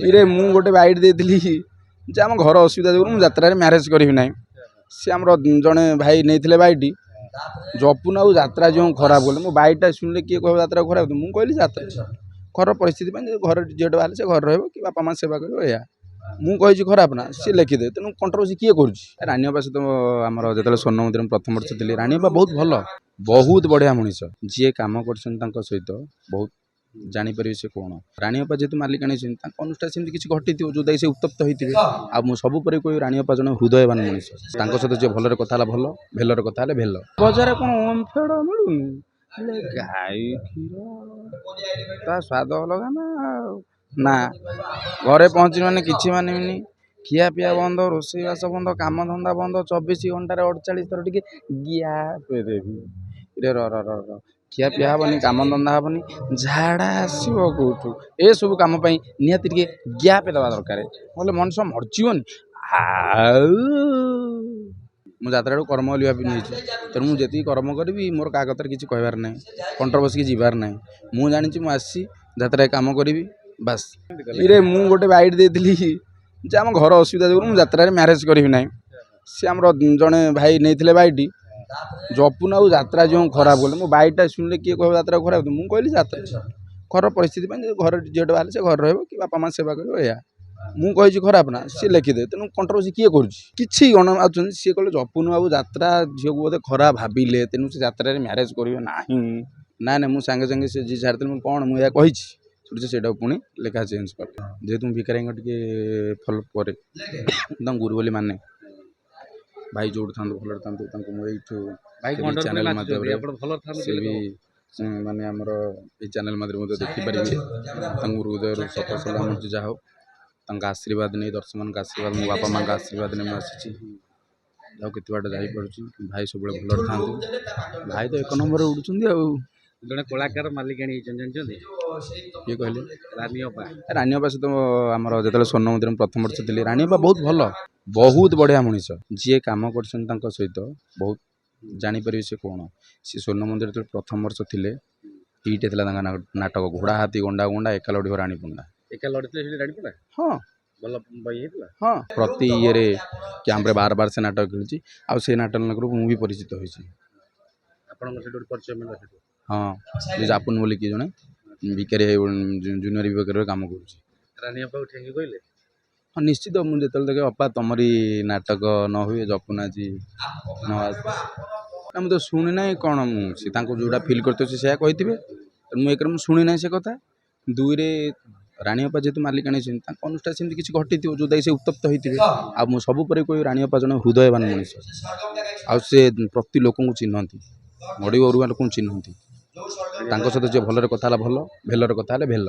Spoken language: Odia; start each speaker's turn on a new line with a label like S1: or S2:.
S1: ଇରେ ମୁଁ ଗୋଟେ ବାଇଟ୍ ଦେଇଥିଲି ଯେ ଆମ ଘର ଅସୁବିଧା ଯୋଗୁଁ ମୁଁ ଯାତ୍ରାରେ ମ୍ୟାରେଜ୍ କରିବି ନାହିଁ। ସେ ଆମର ଜଣେ ଭାଇ ନେଇଥିଲେ ବାଇଟ୍ ଜପୁନ ଆଉ ଯାତ୍ରା ଯେଉଁ ଖରାପ କଲେ ମୋ ବାଇଟ୍ଟା ଶୁଣିଲେ କିଏ କହିବ ଯାତ୍ରା ଖରାପ ମୁଁ କହିଲି ଯାତ୍ରା ଘର ପରିସ୍ଥିତି ପାଇଁ ଘର ଝିଅଟେ ବାହାରିଲେ ସେ ଘରେ ରହିବ କି ବାପା ମା ସେବା କରିବ ଏଇଆ ମୁଁ କହିଛି ଖରାପ ନା ସିଏ ଲେଖିଦେବେ ତେଣୁ କଣ୍ଟ୍ରୋଭର୍ସି କିଏ କରୁଛି। ରାଣୀ ଅପା ସହିତ ଆମର ଯେତେବେଳେ ସ୍ୱର୍ଣ୍ଣ ମନ୍ଦିର ପ୍ରଥମ ବର୍ଷ ଥିଲି ରାଣୀ ଅପା ବହୁତ ଭଲ ବହୁତ ବଢ଼ିଆ ମଣିଷ ଯିଏ କାମ କରିଛନ୍ତି ତାଙ୍କ ସହିତ ବହୁତ ଜାଣିପାରିବେ ସେ କ'ଣ ରାଣୀ ଅପା ଯେହେତୁ ମାଲିକାଣୀ ଅଛନ୍ତି ତାଙ୍କ ଅନୁଷ୍ଠାନ ସେମିତି କିଛି ଘଟିଥିବ ଯୋଉଟାକି ସେ ଉତ୍ତପ୍ତ ହେଇଥିବେ ଆଉ ମୁଁ ସବୁ ପରେ କହିବି ରାଣୀ ଅପା ଜଣେ ହୃଦୟବାନ ମଣିଷ ତାଙ୍କ ସହିତ ଯିଏ ଭଲରେ କଥା ହେଲା ଭଲ ଭେଲରେ କଥା ହେଲେ ଭେଲ ବଜାରରେ କ'ଣ ଓମଫେଡ଼ ମିଳୁନି ହେଲେ ଗାଈ କ୍ଷୀର ତା ସ୍ୱାଦ ଅଲଗା ନା ଘରେ ପହଞ୍ଚିନି ମାନେ କିଛି ମାନିବିନି ଖିଆ ପିଆ ବନ୍ଦ ରୋଷେଇବାସ ବନ୍ଦ କାମ ଧନ୍ଦା ବନ୍ଦ 24 ଘଣ୍ଟାରେ 48 ଥର ଟିକେ ଗ୍ୟାପ୍ ଦେବି ରେ ର ଖିଆ ପିଆ ହେବନି କାମ ଧନ୍ଦା ହେବନି ଝାଡ଼ା ଆସିବ କେଉଁଠୁ ଏସବୁ କାମ ପାଇଁ ନିହାତି ଟିକେ ଗ୍ୟାପ୍ ଦେବା ଦରକାର ନହେଲେ ମଣିଷ ମରିଯିବନି। ଆଉ ମୁଁ ଯାତ୍ରାକୁ କର୍ମ ବୋଲି ଭାବି ନେଇଛି ତେଣୁ ମୁଁ ଯେତିକି କର୍ମ କରିବି ମୋର କାହା କଥାରେ କିଛି କହିବାର ନାହିଁ କଣ୍ଟ୍ରୋଭର୍ସିକି ଯିବାର ନାହିଁ ମୁଁ ଜାଣିଛି ମୁଁ ଆସିଛି ଯାତ୍ରାରେ କାମ କରିବି ବାସ୍। ଇରେ ମୁଁ ଗୋଟେ ବାଇଟ୍ ଦେଇଥିଲି ଯେ ଆମ ଘର ଅସୁବିଧା ଯୋଗୁଁ ମୁଁ ଯାତ୍ରାରେ ମ୍ୟାରେଜ୍ କରିବି ନାହିଁ। ସେ ଆମର ଜଣେ ଭାଇ ନେଇଥିଲେ ବାଇଟ୍ ଜପୁନ ଆଉ ଯାତ୍ରା ଯେଉଁ ଖରାପ କଲେ ମୋ ବାଇଟ୍ଟା ଶୁଣିଲେ କିଏ କହିବ ଯାତ୍ରା ଖରାପ ମୁଁ କହିଲି ଯାତ୍ରା ଘର ପରିସ୍ଥିତି ପାଇଁ ଘର ଝିଅଟେ ବାହାରିଲେ ସେ ଘରେ ରହିବ କି ବାପା ମା ସେବା କରିବ ଏଇଆ ମୁଁ କହିଛି ଖରାପ ନା ସିଏ ଲେଖିଦେବେ ତେଣୁ କଣ୍ଟ୍ରୋଭର୍ସି କିଏ କରୁଛି କିଛି ଗଣ ଅଛନ୍ତି ସିଏ କହିଲେ ଜପୁନ ଆଉ ଯାତ୍ରା ଝିଅକୁ ବୋଧେ ଖରାପ ଭାବିଲେ ତେଣୁ ସେ ଯାତ୍ରାରେ ମ୍ୟାରେଜ୍ କରିବେ ନାହିଁ ନାଇଁ ମୁଁ ସାଙ୍ଗେ ସାଙ୍ଗେ ସେ ଯିଏ ଛାଡ଼ିଥିଲି ମୁଁ କ'ଣ ମୁଁ ଏହା କହିଛି ଶୁଣିଛି ସେଇଟାକୁ ପୁଣି ଲେଖା ଚେଞ୍ଜ କରେ ଯେହେତୁ ମୁଁ ଭିକାରୀଙ୍କ ଟିକେ ଫଲୋ କରେ ତାଙ୍କୁ ଗୁରୁ ବୋଲି ମାନେ ଭାଇ ଯୋଉଠି ଥାନ୍ତୁ ଭଲରେ ଥାନ୍ତୁ ତାଙ୍କୁ ମୁଁ ଏଇଠୁ ଚ୍ୟାନେଲ୍ ମାଧ୍ୟମରେ ସେ ବି ମାନେ ଆମର ଏଇ ଚ୍ୟାନେଲ୍ ମାଧ୍ୟମରେ ମଧ୍ୟ ଦେଖିପାରିବେ ତାଙ୍କୁ ହୃଦୟରୁ ସଫଳ ମିଳୁଛି ଯାହା ହଉ ତାଙ୍କ ଆଶୀର୍ବାଦ ନେଇ ଦର୍ଶକମାନଙ୍କ ଆଶୀର୍ବାଦ ମୋ ବାପା ମାଆଙ୍କ ଆଶୀର୍ବାଦ ନେଇ ମୁଁ ଆସିଛି ଯାଉ କେତେ ବାଟ ଯାଇପାରୁଛି ଭାଇ ସବୁବେଳେ ଭଲରେ ଥାନ୍ତୁ ଭାଇ ତ 1 ନମ୍ବରରେ ଉଡ଼ୁଛନ୍ତି ଆଉ
S2: ଜଣେ କଳାକାର ମାଲିକାଣୀ ହେଇଛନ୍ତି ଜାଣିଛନ୍ତି
S1: କିଏ କହିଲେ
S2: ରାଣୀ ଅପା
S1: ସହିତ ଆମର ଯେତେବେଳେ ସ୍ୱର୍ଣ୍ଣ ମନ୍ଦିର ପ୍ରଥମ ବର୍ଷ ଥିଲି ରାଣୀ ଅପା ବହୁତ ଭଲ ବହୁତ ବଢ଼ିଆ ମଣିଷ ଯିଏ କାମ କରିଛନ୍ତି ତାଙ୍କ ସହିତ ବହୁତ ଜାଣିପାରିବେ ସେ କ'ଣ ସେ ସ୍ୱର୍ଣ୍ଣ ମନ୍ଦିର ଯେତେବେଳେ ପ୍ରଥମ ବର୍ଷ ଥିଲେ ହିଟ୍ ହେଇଥିଲା ତାଙ୍କ ନାଟକ ଘୋଡ଼ା ହାତୀ ଗଣ୍ଡା ଗଣ୍ଡା ଏକା ଲଢ଼ିବ ରାଣୀ ପଣ୍ଡା
S2: ଏକା ଲଢ଼ିଥିଲେ ସେଠି ରାଣୀ ପଣ୍ଡା
S1: ହଁ
S2: ଭଲ ବହି ହେଇଥିଲା
S1: ହଁ ପ୍ରତି ଇଏରେ କ୍ୟାମ୍ପରେ ବାର ସେ ନାଟକ ଖେଳିଛି ଆଉ ସେ ନାଟକରୁ ମୁଁ ବି ପରିଚିତ ହୋଇଛି
S2: ଆପଣଙ୍କ ସେଠି ଗୋଟେ ପରିଚୟ ମିଳିଲା ସେଠୁ
S1: ହଁ ଯେ ଜାପୁନ ବୋଲି କିଏ ଜଣେ ଭିକାରୀ ଜୁନିୟର ବିଭାଗରେ କାମ କରୁଛି
S2: ରାଣୀ ଅପାକୁ ଠେଙ୍ଗି କହିଲେ
S1: ହଁ ନିଶ୍ଚିତ ମୁଁ ଯେତେବେଳେ ଦେଖେ ଅପା ତମରି ନାଟକ ନ ହୁଏ ଜପୁନ ଆଜି ନ ଆସେ ନା ମୁଁ ତ ଶୁଣି ନାହିଁ କ'ଣ ମୁଁ ସେ ତାଙ୍କୁ ଯେଉଁଟା ଫିଲ୍ କରିଥିବେ ସେ ସେୟା କହିଥିବେ ମୁଁ ଏକରେ ମୁଁ ଶୁଣି ନାହିଁ ସେ କଥା ଦୁଇରେ ରାଣୀ ଅପା ଯେହେତୁ ମାଲିକାଣୀ ଅଛନ୍ତି ତାଙ୍କ ଅନୁଷ୍ଠାନ ସେମିତି କିଛି ଘଟିଥିବ ଯୋଉଟାକି ସେ ଉତ୍ତପ୍ତ ହେଇଥିବେ ଆଉ ମୁଁ ସବୁ ପରେ କହିବି ରାଣୀ ଅପା ଜଣେ ହୃଦୟବାନ ମଣିଷ ଆଉ ସେ ପ୍ରତି ଲୋକଙ୍କୁ ଚିହ୍ନନ୍ତି ମଡ଼ି ଅରୁଆ ଲୋକଙ୍କୁ ଚିହ୍ନନ୍ତି ତାଙ୍କ ସହିତ ଯିଏ ଭଲରେ କଥା ହେଲା ଭଲ ଭେଲରେ କଥା ହେଲେ ଭେଲ।